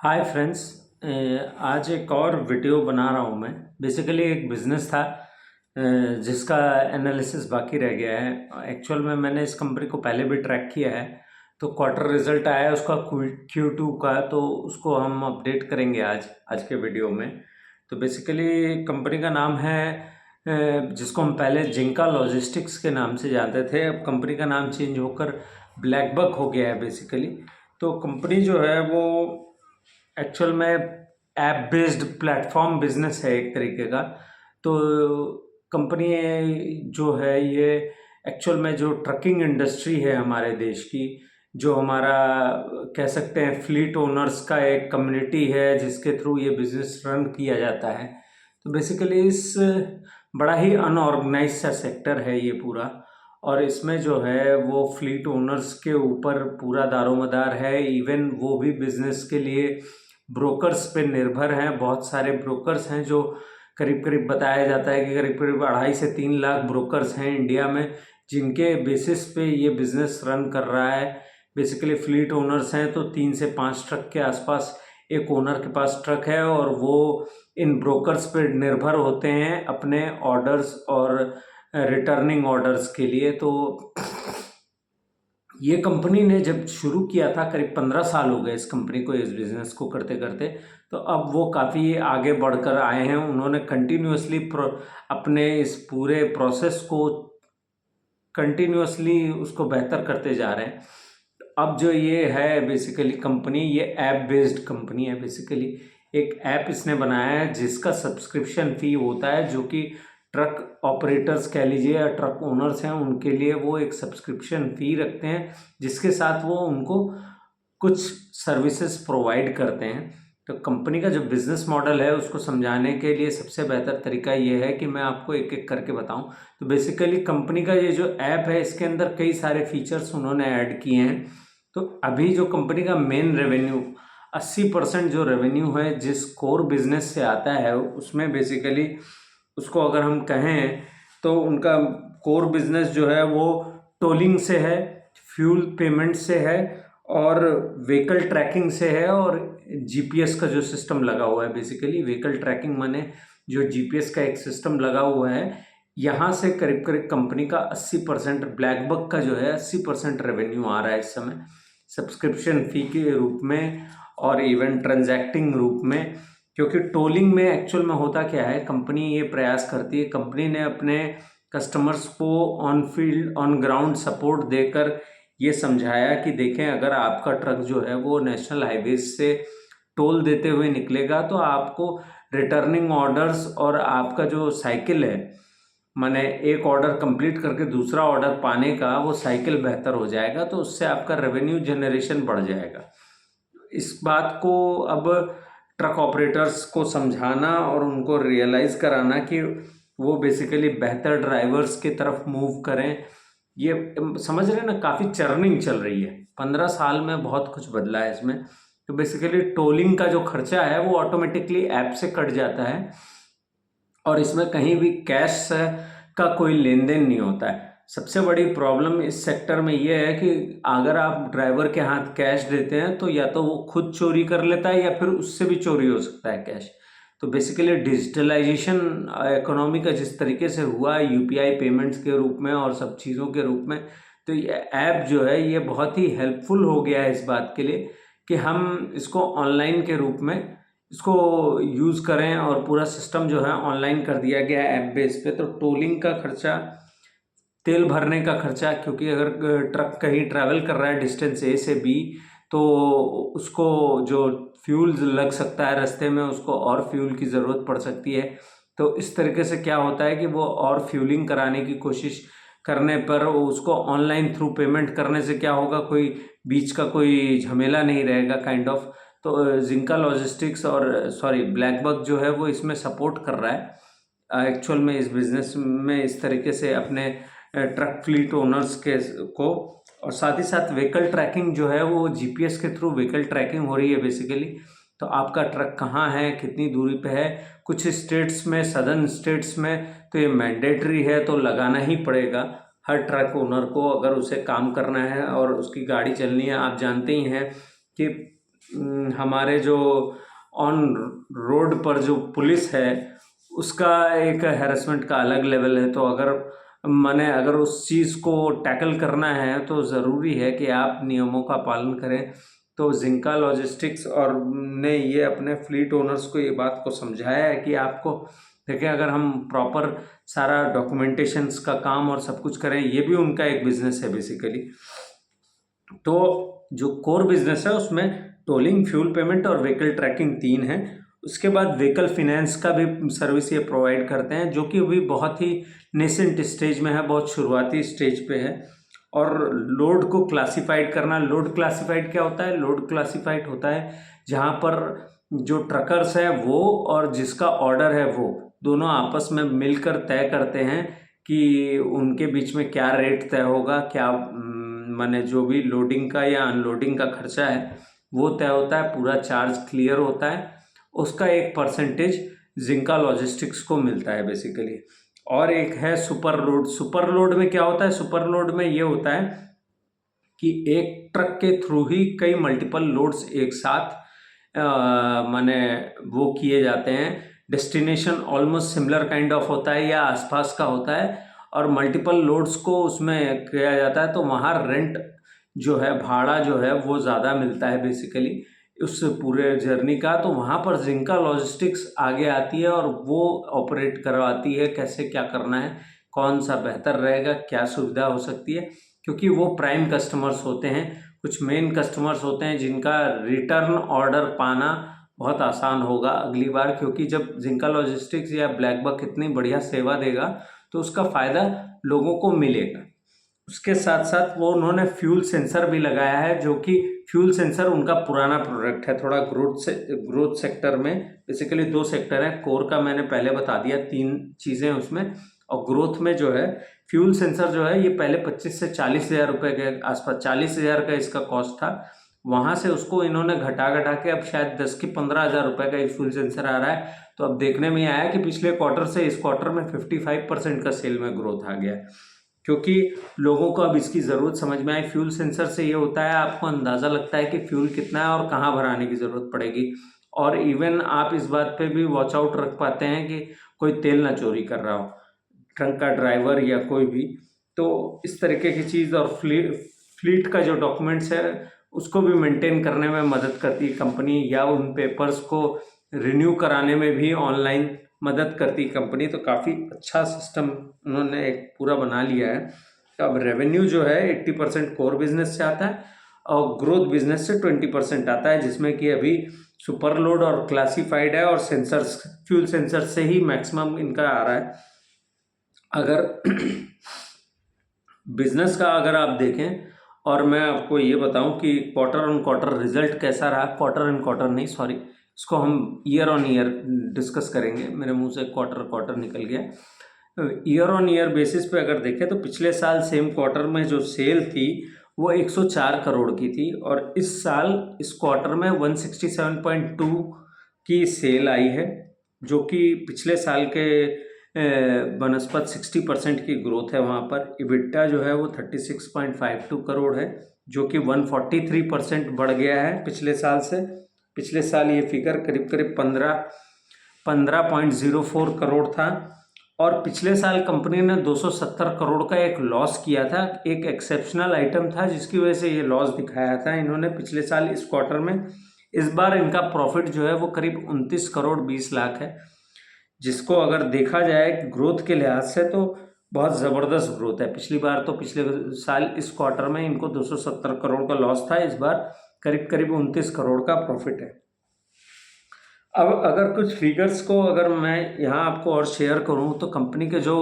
Hi friends. आज एक और वीडियो बना रहा हूँ मैं। बेसिकली एक बिज़नेस था जिसका एनालिसिस बाकी रह गया है। एक्चुअल में मैंने इस कंपनी को पहले भी ट्रैक किया है, तो क्वार्टर रिजल्ट आया है उसका Q2 का, तो उसको हम अपडेट करेंगे आज के वीडियो में। तो बेसिकली कंपनी का नाम है जिसको हम पहले जिंका लॉजिस्टिक्स के नाम से जानते थे, अब कंपनी का नाम चेंज होकर ब्लैकबक हो गया है बेसिकली। तो कंपनी जो है वो एक्चुअल में ऐप बेस्ड प्लेटफॉर्म बिजनेस है एक तरीके का। तो कंपनी जो है ये एक्चुअल में जो ट्रकिंग इंडस्ट्री है हमारे देश की, जो हमारा कह सकते हैं फ्लीट ओनर्स का एक कम्युनिटी है जिसके थ्रू ये बिजनेस रन किया जाता है। तो बेसिकली इस बड़ा ही अनऑर्गेनाइज सा सेक्टर है ये पूरा, और इसमें जो है वो फ्लीट ओनर्स के ऊपर पूरा दारोमदार है। इवन वो भी बिजनेस के लिए ब्रोकर्स पे निर्भर हैं। बहुत सारे ब्रोकर्स हैं, जो करीब करीब बताया जाता है कि करीब करीब 2.5 से 3 लाख ब्रोकर्स हैं इंडिया में, जिनके बेसिस पे ये बिज़नेस रन कर रहा है। बेसिकली फ्लीट ओनर्स हैं तो 3 से 5 ट्रक के आसपास एक ओनर के पास ट्रक है, और वो इन ब्रोकर्स पे निर्भर होते हैं अपने ऑर्डर्स और रिटर्निंग ऑर्डर्स के लिए। तो ये कंपनी ने जब शुरू किया था, करीब 15 साल हो गए इस कंपनी को, इस बिज़नेस को करते करते। तो अब वो काफ़ी आगे बढ़कर आए हैं। उन्होंने कंटिन्यूसली अपने इस पूरे प्रोसेस को कंटिन्यूसली उसको बेहतर करते जा रहे हैं। अब जो ये है बेसिकली कंपनी, ये ऐप बेस्ड कंपनी है। बेसिकली एक ऐप इसने बनाया है जिसका सब्सक्रिप्शन फ़ी होता है, जो कि ट्रक ऑपरेटर्स कह लीजिए या ट्रक ओनर्स हैं उनके लिए वो एक सब्सक्रिप्शन फ़ी रखते हैं, जिसके साथ वो उनको कुछ सर्विसेज प्रोवाइड करते हैं। तो कंपनी का जो बिज़नेस मॉडल है उसको समझाने के लिए सबसे बेहतर तरीका ये है कि मैं आपको एक एक करके बताऊं। तो बेसिकली कंपनी का ये जो ऐप है इसके अंदर कई सारे फीचर्स उन्होंने ऐड किए हैं। तो अभी जो कंपनी का मेन रेवेन्यू 80% जो रेवेन्यू है जिस कोर बिजनेस से आता है, उसमें बेसिकली उसको अगर हम कहें तो उनका कोर बिजनेस जो है वो टोलिंग से है, फ्यूल पेमेंट से है, और व्हीकल ट्रैकिंग से है, और जीपीएस का जो सिस्टम लगा हुआ है। बेसिकली व्हीकल ट्रैकिंग माने जो जीपीएस का एक सिस्टम लगा हुआ है, यहाँ से करीब करीब कंपनी का 80% ब्लैकबक का जो है 80% रेवेन्यू आ रहा है इस समय, सब्सक्रिप्शन फ़ी के रूप में और इवन ट्रांजैक्टिंग रूप में। क्योंकि टोलिंग में एक्चुअल में होता क्या है, कंपनी ये प्रयास करती है, कंपनी ने अपने कस्टमर्स को on field on ground support देकर ये समझाया कि देखें, अगर आपका ट्रक जो है वो नेशनल हाईवेज से टोल देते हुए निकलेगा तो आपको रिटर्निंग ऑर्डर्स और आपका जो साइकिल है, माने एक ऑर्डर कंप्लीट करके दूसरा ऑर्डर पाने का वो साइकिल बेहतर हो जाएगा, तो उससे आपका रेवेन्यू जनरेशन बढ़ जाएगा। इस बात को अब ट्रक ऑपरेटर्स को समझाना और उनको रियलाइज़ कराना कि वो बेसिकली बेहतर ड्राइवर्स की तरफ मूव करें, ये समझ रहे हैं ना, काफ़ी चर्निंग चल रही है। 15 साल में बहुत कुछ बदला है इसमें। तो बेसिकली टोलिंग का जो खर्चा है वो ऑटोमेटिकली ऐप से कट जाता है, और इसमें कहीं भी कैश का कोई लेन देन नहीं होता है। सबसे बड़ी प्रॉब्लम इस सेक्टर में ये है कि अगर आप ड्राइवर के हाथ कैश देते हैं तो या तो वो खुद चोरी कर लेता है या फिर उससे भी चोरी हो सकता है कैश। तो बेसिकली डिजिटलाइजेशन इकोनॉमी का जिस तरीके से हुआ है यूपीआई पेमेंट्स के रूप में और सब चीज़ों के रूप में, तो ये ऐप जो है ये बहुत ही हेल्पफुल हो गया है इस बात के लिए कि हम इसको ऑनलाइन के रूप में इसको यूज़ करें, और पूरा सिस्टम जो है ऑनलाइन कर दिया गया है ऐप बेस पे। तो टोलिंग का खर्चा, तेल भरने का खर्चा, क्योंकि अगर ट्रक कहीं ट्रैवल कर रहा है डिस्टेंस ए से बी, तो उसको जो फ्यूल लग सकता है रास्ते में, उसको और फ्यूल की ज़रूरत पड़ सकती है। तो इस तरीके से क्या होता है कि वो और फ्यूलिंग कराने की कोशिश करने पर उसको ऑनलाइन थ्रू पेमेंट करने से क्या होगा, कोई बीच का कोई झमेला नहीं रहेगा काइंड ऑफ। तो जिंका लॉजिस्टिक्स और सॉरी ब्लैकबक जो है वो इसमें सपोर्ट कर रहा है एक्चुअल में इस बिज़नेस में, इस तरीके से अपने ट्रक फ्लीट ओनर्स के को। और साथ ही साथ व्हीकल ट्रैकिंग जो है वो जीपीएस के थ्रू व्हीकल ट्रैकिंग हो रही है बेसिकली। तो आपका ट्रक कहाँ है, कितनी दूरी पे है। कुछ स्टेट्स में, सदर्न स्टेट्स में तो ये मैंडेटरी है, तो लगाना ही पड़ेगा हर ट्रक ओनर को अगर उसे काम करना है और उसकी गाड़ी चलनी है। आप जानते ही हैं कि हमारे जो ऑन रोड पर जो पुलिस है उसका एक हैरेसमेंट का अलग लेवल है। तो अगर उस चीज़ को टैकल करना है तो ज़रूरी है कि आप नियमों का पालन करें। तो जिंका लॉजिस्टिक्स और ने ये अपने फ्लीट ओनर्स को ये बात को समझाया है कि आपको देखिए, अगर हम प्रॉपर सारा डॉक्यूमेंटेशंस का काम और सब कुछ करें, ये भी उनका एक बिजनेस है बेसिकली। तो जो कोर बिजनेस है उसमें टोलिंग, फ्यूल पेमेंट और व्हीकल ट्रैकिंग 3 है। उसके बाद व्हीकल फिनेंस का भी सर्विस ये प्रोवाइड करते हैं, जो कि अभी बहुत ही नेसेंट स्टेज में है, बहुत शुरुआती स्टेज पे है। और लोड को क्लासिफाइड करना, लोड क्लासिफाइड क्या होता है? लोड क्लासिफाइड होता है जहाँ पर जो ट्रकर्स है वो और जिसका ऑर्डर है वो दोनों आपस में मिलकर तय करते हैं कि उनके बीच में क्या रेट तय होगा, क्या माने जो भी लोडिंग का या अनलोडिंग का खर्चा है वो तय होता है, पूरा चार्ज क्लियर होता है, उसका एक परसेंटेज जिंका लॉजिस्टिक्स को मिलता है बेसिकली। और एक है सुपर लोड। सुपर लोड में क्या होता है? सुपर लोड में ये होता है कि एक ट्रक के थ्रू ही कई मल्टीपल लोड्स एक साथ माने वो किए जाते हैं। Destination almost similar kind of होता है या आसपास का होता है, और मल्टीपल लोड्स को उसमें किया जाता है, तो वहाँ रेंट जो है, भाड़ा जो है वो ज़्यादा मिलता है बेसिकली उस पूरे जर्नी का। तो वहाँ पर जिंका लॉजिस्टिक्स आगे आती है और वो ऑपरेट करवाती है कैसे क्या करना है, कौन सा बेहतर रहेगा, क्या सुविधा हो सकती है, क्योंकि वो प्राइम कस्टमर्स होते हैं। कुछ मेन कस्टमर्स होते हैं जिनका रिटर्न ऑर्डर पाना बहुत आसान होगा अगली बार, क्योंकि जब जिंका लॉजिस्टिक्स या ब्लैक बक इतनी बढ़िया सेवा देगा तो उसका फ़ायदा लोगों को मिलेगा। उसके साथ साथ वो उन्होंने फ्यूल सेंसर भी लगाया है, जो कि फ्यूल सेंसर उनका पुराना प्रोडक्ट है, थोड़ा ग्रोथ सेक्टर में। बेसिकली 2 सेक्टर हैं, कोर का मैंने पहले बता दिया, 3 चीज़ें उसमें, और ग्रोथ में जो है फ्यूल सेंसर जो है ये पहले 25 से 40 हज़ार रुपये के आसपास, 40 हज़ार का इसका कॉस्ट था। वहाँ से उसको इन्होंने घटा के अब शायद 10 की 15 हज़ार रुपये का एक फ्यूल सेंसर आ रहा है। तो अब देखने में आया कि पिछले क्वार्टर से इस क्वार्टर में 55% का सेल में ग्रोथ आ गया, क्योंकि लोगों को अब इसकी ज़रूरत समझ में आई। फ्यूल सेंसर से ये होता है, आपको अंदाज़ा लगता है कि फ्यूल कितना है और कहाँ भराने की ज़रूरत पड़ेगी, और इवन आप इस बात पे भी वॉच आउट रख पाते हैं कि कोई तेल ना चोरी कर रहा हो, ट्रक का ड्राइवर या कोई भी। तो इस तरीके की चीज़, और फ्लीट का जो डॉक्यूमेंट्स है उसको भी मेंटेन करने में मदद करती है कंपनी, या उन पेपर्स को रिन्यू कराने में भी ऑनलाइन मदद करती कंपनी। तो काफ़ी अच्छा सिस्टम उन्होंने एक पूरा बना लिया है। तो अब रेवेन्यू जो है 80% कोर बिजनेस से आता है और ग्रोथ बिजनेस से 20% आता है, जिसमें कि अभी सुपर लोड और क्लासिफाइड है, और सेंसर्स, फ्यूल सेंसर से ही मैक्सिमम इनका आ रहा है। अगर बिजनेस का अगर आप देखें, और मैं आपको ये बताऊं कि क्वार्टर ऑन क्वार्टर रिजल्ट कैसा रहा, क्वार्टर ऑन क्वार्टर नहीं, सॉरी, इसको हम ईयर ऑन ईयर डिस्कस करेंगे, मेरे मुंह से क्वार्टर क्वार्टर निकल गया। ईयर ऑन ईयर बेसिस पे अगर देखें तो पिछले साल सेम क्वार्टर में जो सेल थी वो 104 करोड़ की थी, और इस साल इस क्वार्टर में 167.2 की सेल आई है, जो कि पिछले साल के बनस्पत 60% की ग्रोथ है। वहाँ पर इबिट्टा जो है वो 36.52 करोड़ है, जो कि 143% बढ़ गया है पिछले साल से। पिछले साल ये फिगर करीब करीब 15.04 करोड़ था, और पिछले साल कंपनी ने 270 करोड़ का एक लॉस किया था। एक एक्सेप्शनल आइटम था जिसकी वजह से ये लॉस दिखाया था इन्होंने पिछले साल इस क्वार्टर में। इस बार इनका प्रॉफिट जो है वो करीब 29 करोड़ 20 लाख है, जिसको अगर देखा जाए ग्रोथ के लिहाज से तो बहुत ज़बरदस्त ग्रोथ है। पिछली बार तो पिछले साल इस क्वार्टर में इनको 270 करोड़ का लॉस था, इस बार करीब करीब 29 करोड़ का प्रॉफिट है। अब अगर कुछ फिगर्स को अगर मैं यहाँ आपको और शेयर करूँ तो कंपनी के जो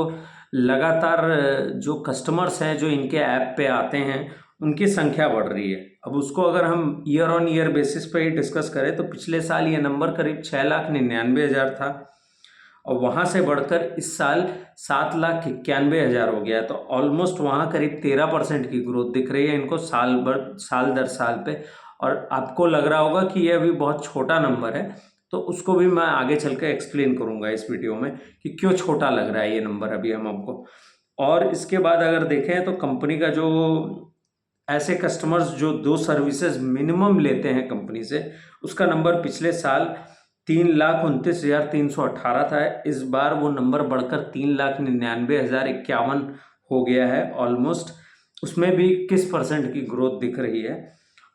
लगातार जो कस्टमर्स हैं जो इनके ऐप पे आते हैं उनकी संख्या बढ़ रही है। अब उसको अगर हम ईयर ऑन ईयर बेसिस पे ही डिस्कस करें तो पिछले साल ये नंबर करीब 6,99,000 था, और वहाँ से बढ़कर इस साल 7,91,000 हो गया। तो ऑलमोस्ट वहाँ करीब 13% की ग्रोथ दिख रही है इनको साल दर साल पे। और आपको लग रहा होगा कि ये अभी बहुत छोटा नंबर है, तो उसको भी मैं आगे चल कर एक्सप्लेन करूँगा इस वीडियो में कि क्यों छोटा लग रहा है ये नंबर अभी हम आपको। और इसके बाद अगर देखें तो कंपनी का जो ऐसे कस्टमर्स जो 2 सर्विसेज मिनिमम लेते हैं कंपनी से, उसका नंबर पिछले साल 3,29,318 था। इस बार वो नंबर बढ़कर 3,99,051 हो गया है ऑलमोस्ट। उसमें भी किस परसेंट की ग्रोथ दिख रही है।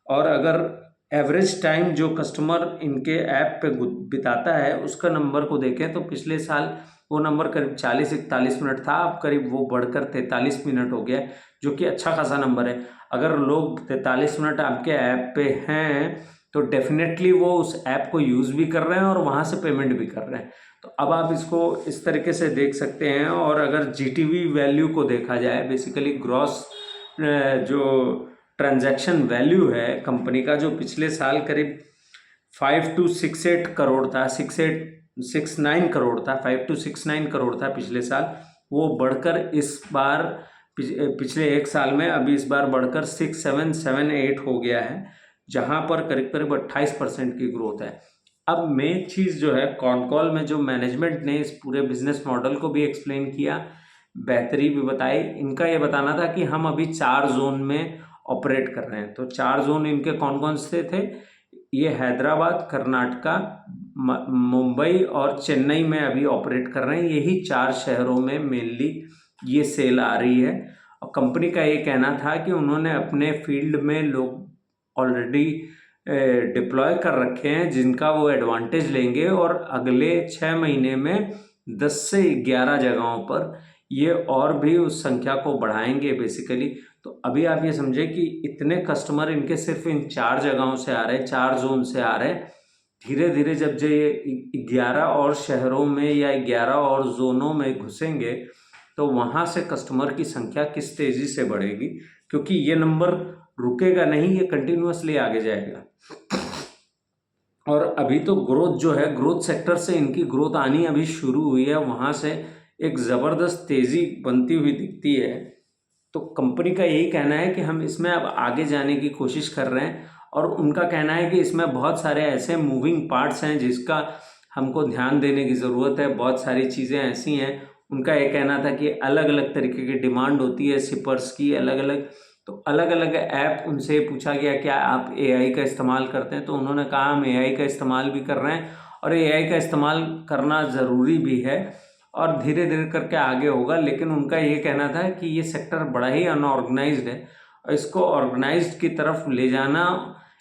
और अगर एवरेज टाइम जो कस्टमर इनके ऐप पे बिताता है उसका नंबर को देखें तो पिछले साल वो नंबर करीब 40-41 मिनट था, अब करीब वो बढ़कर 43 मिनट हो गया, जो कि अच्छा खासा नंबर है। अगर लोग 43 मिनट आपके ऐप पे हैं तो डेफिनेटली वो उस ऐप को यूज़ भी कर रहे हैं और वहाँ से पेमेंट भी कर रहे हैं। तो अब आप इसको इस तरीके से देख सकते हैं। और अगर जीटीवी वैल्यू को देखा जाए, बेसिकली ग्रॉस जो ट्रांजैक्शन वैल्यू है कंपनी का, जो पिछले साल करीब 5-6-8 करोड़ था, 6-8-6-9 करोड़ था, 5-6-9 करोड़ था पिछले साल, वो बढ़कर इस बार पिछले एक साल में अभी इस बार बढ़कर 6-7-7-8 हो गया है, जहां पर करीब करीब 28% की ग्रोथ है। अब मेन चीज़ जो है, कॉन कॉल में जो मैनेजमेंट ने इस पूरे बिजनेस मॉडल को भी एक्सप्लेन किया, बेहतरी भी बताई। इनका ये बताना था कि हम अभी 4 जोन में ऑपरेट कर रहे हैं। तो 4 जोन इनके कौन कौन से थे? ये हैदराबाद, कर्नाटका, मुंबई और चेन्नई में अभी ऑपरेट कर रहे हैं। यही 4 शहरों में मेनली ये सेल आ रही है। और कंपनी का ये कहना था कि उन्होंने अपने फील्ड में लोग ऑलरेडी डिप्लॉय कर रखे हैं जिनका वो एडवांटेज लेंगे, और अगले 6 महीने में 10 से 11 जगहों पर ये और भी उस संख्या को बढ़ाएंगे बेसिकली। तो अभी आप ये समझे कि इतने कस्टमर इनके सिर्फ इन 4 जगहों से आ रहे हैं, 4 जोन से आ रहे हैं। धीरे धीरे जब जो ये 11 और शहरों में या 11 और जोनों में घुसेंगे तो वहाँ से कस्टमर की संख्या किस तेज़ी से बढ़ेगी, क्योंकि ये नंबर रुकेगा नहीं, ये कंटिन्यूअसली आगे जाएगा। और अभी तो ग्रोथ जो है, ग्रोथ सेक्टर से इनकी ग्रोथ आनी अभी शुरू हुई है, वहाँ से एक ज़बरदस्त तेज़ी बनती हुई दिखती है। तो कंपनी का यही कहना है कि हम इसमें अब आगे जाने की कोशिश कर रहे हैं, और उनका कहना है कि इसमें बहुत सारे ऐसे मूविंग पार्ट्स हैं जिसका हमको ध्यान देने की ज़रूरत है। बहुत सारी चीज़ें ऐसी हैं, उनका ये कहना था कि अलग अलग तरीके की डिमांड होती है शिपर्स की, अलग अलग। तो अलग अलग ऐप, उनसे पूछा गया क्या आप एआई का इस्तेमाल करते हैं, तो उन्होंने कहा हम एआई का इस्तेमाल भी कर रहे हैं, और एआई का इस्तेमाल करना ज़रूरी भी है, और धीरे धीरे करके आगे होगा। लेकिन उनका ये कहना था कि ये सेक्टर बड़ा ही अनऑर्गेनाइज्ड है, और इसको ऑर्गेनाइज्ड की तरफ ले जाना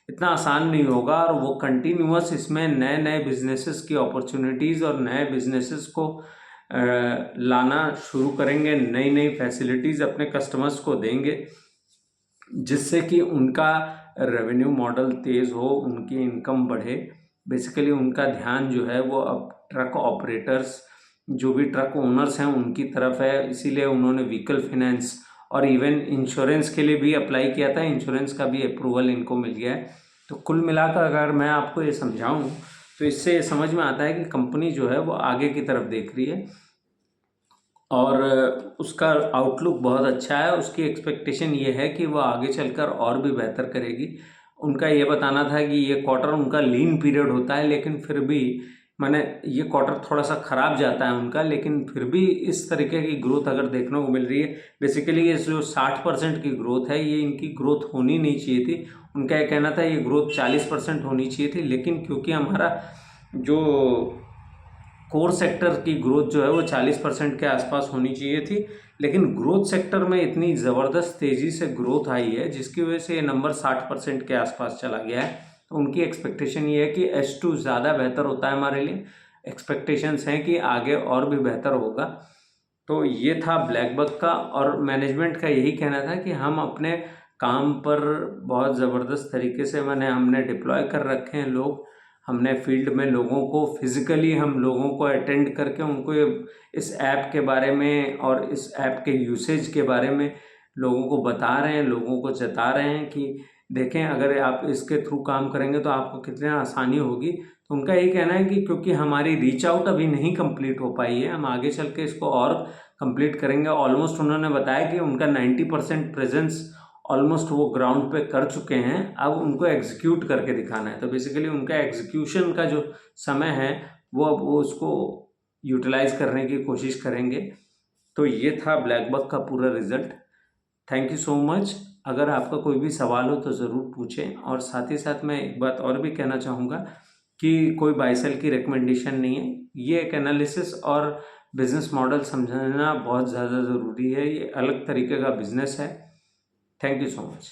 इतना आसान नहीं होगा, और वो कंटिन्यूअस इसमें नए नए बिजनेसेस की अपॉर्चुनिटीज़ और नए बिजनेसेस को लाना शुरू करेंगे, नई नई फैसिलिटीज़ अपने कस्टमर्स को देंगे, जिससे कि उनका रेवेन्यू मॉडल तेज़ हो, उनकी इनकम बढ़े। बेसिकली उनका ध्यान जो है वो अब ट्रक ऑपरेटर्स, जो भी ट्रक ओनर्स हैं, उनकी तरफ है। इसीलिए उन्होंने व्हीकल फाइनेंस और इवन इंश्योरेंस के लिए भी अप्लाई किया था, इंश्योरेंस का भी अप्रूवल इनको मिल गया है। तो कुल मिलाकर अगर मैं आपको ये समझाऊं तो इससे समझ में आता है कि कंपनी जो है वो आगे की तरफ देख रही है, और उसका आउटलुक बहुत अच्छा है। उसकी एक्सपेक्टेशन ये है कि वो आगे चलकर और भी बेहतर करेगी। उनका ये बताना था कि ये क्वार्टर उनका लीन पीरियड होता है, लेकिन फिर भी माने ये क्वार्टर थोड़ा सा ख़राब जाता है उनका, लेकिन फिर भी इस तरीके की ग्रोथ अगर देखने को मिल रही है, बेसिकली ये जो 60% की ग्रोथ है, ये इनकी ग्रोथ होनी नहीं चाहिए थी। उनका ये कहना था ये ग्रोथ 40% होनी चाहिए थी, लेकिन क्योंकि हमारा जो कोर सेक्टर की ग्रोथ जो है वो 40% के आसपास होनी चाहिए थी, लेकिन ग्रोथ सेक्टर में इतनी ज़बरदस्त तेज़ी से ग्रोथ आई है जिसकी वजह से ये नंबर 60% के आसपास चला गया है। तो उनकी एक्सपेक्टेशन ये है कि H2 ज़्यादा बेहतर होता है हमारे लिए, एक्सपेक्टेशंस हैं कि आगे और भी बेहतर होगा। तो ये था ब्लैकबक का, और मैनेजमेंट का यही कहना था कि हम अपने काम पर बहुत ज़बरदस्त तरीके से हमने डिप्लॉय कर रखे हैं लोग, हमने फील्ड में लोगों को फिज़िकली हम लोगों को अटेंड करके उनको इस ऐप के बारे में और इस ऐप के यूसेज के बारे में लोगों को बता रहे हैं, लोगों को जता रहे हैं कि देखें अगर आप इसके थ्रू काम करेंगे तो आपको कितनी आसानी होगी। तो उनका यही कहना है कि क्योंकि हमारी रीच आउट अभी नहीं कंप्लीट हो पाई है, हम आगे चल के इसको और कंप्लीट करेंगे। ऑलमोस्ट उन्होंने बताया कि उनका 90% प्रेजेंस ऑलमोस्ट वो ग्राउंड पे कर चुके हैं, अब उनको एग्जीक्यूट करके दिखाना है। तो बेसिकली उनका एग्जीक्यूशन का जो समय है वो अब वो उसको यूटिलाइज करने की कोशिश करेंगे। तो ये था ब्लैकबक का पूरा result. Thank you so much. अगर आपका कोई भी सवाल हो तो ज़रूर पूछें। और साथ ही साथ मैं एक बात और भी कहना चाहूँगा कि कोई बाय सेल की रिकमेंडेशन नहीं है, ये एक एनालिसिस और बिजनेस मॉडल समझना बहुत ज़्यादा ज़रूरी है। ये अलग तरीके का बिजनेस है। Thank you so much.